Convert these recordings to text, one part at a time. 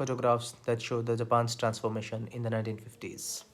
photographs that show the Japan's transformation in the 1950s.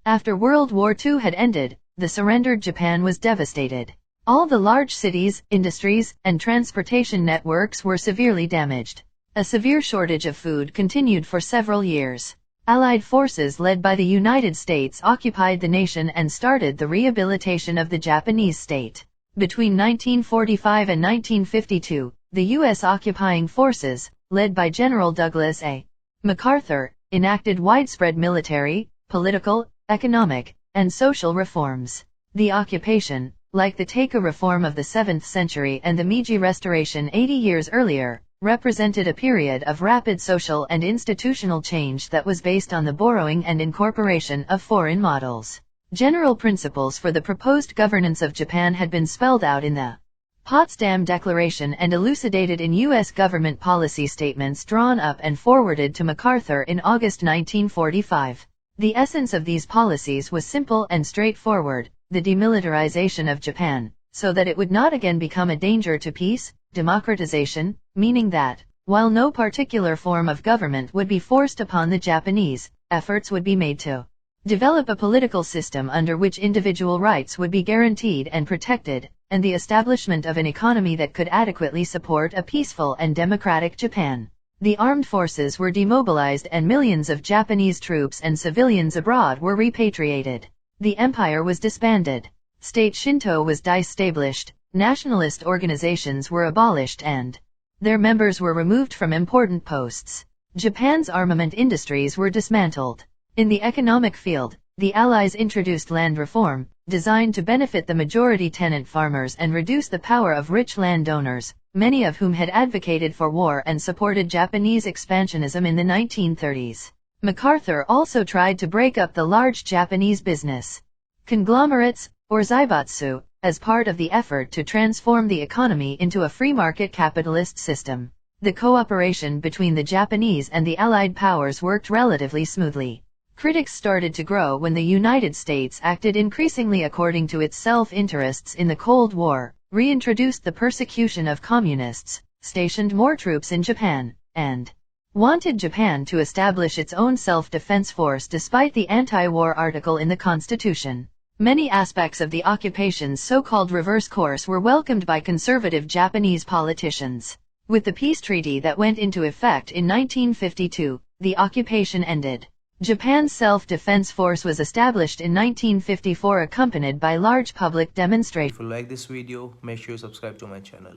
After World War II had ended, the surrendered Japan was devastated. All the large cities, industries, and transportation networks were severely damaged. A severe shortage of food continued for several years. Allied forces led by the United States occupied the nation and started the rehabilitation of the Japanese state. Between 1945 and 1952, the U.S. occupying forces, led by General Douglas A. MacArthur, enacted widespread military, political, economic, and social reforms. The occupation, like the Taika reform of the 7th century and the Meiji Restoration 80 years earlier, represented a period of rapid social and institutional change that was based on the borrowing and incorporation of foreign models. General principles for the proposed governance of Japan had been spelled out in the Potsdam Declaration and elucidated in U.S. government policy statements drawn up and forwarded to MacArthur in August 1945. The essence of these policies was simple and straightforward: the demilitarization of Japan, so that it would not again become a danger to peace; democratization, meaning that, while no particular form of government would be forced upon the Japanese, efforts would be made to develop a political system under which individual rights would be guaranteed and protected, and the establishment of an economy that could adequately support a peaceful and democratic Japan. The armed forces were demobilized and millions of Japanese troops and civilians abroad were repatriated. The empire was disbanded. State Shinto was de-established, nationalist organizations were abolished and their members were removed from important posts. Japan's armament industries were dismantled. In the economic field, the Allies introduced land reform, designed to benefit the majority tenant farmers and reduce the power of rich landowners, many of whom had advocated for war and supported Japanese expansionism in the 1930s. MacArthur also tried to break up the large Japanese business conglomerates, or zaibatsu, as part of the effort to transform the economy into a free market capitalist system. The cooperation between the Japanese and the Allied powers worked relatively smoothly. Critics started to grow when the United States acted increasingly according to its self-interests in the Cold War, reintroduced the persecution of communists, stationed more troops in Japan, and wanted Japan to establish its own self-defense force despite the anti-war article in the Constitution. Many aspects of the occupation's so-called reverse course were welcomed by conservative Japanese politicians. With the peace treaty that went into effect in 1952, the occupation ended. Japan's self-defense force was established in 1954, accompanied by large public demonstrations. If you like this video, make sure you subscribe to my channel.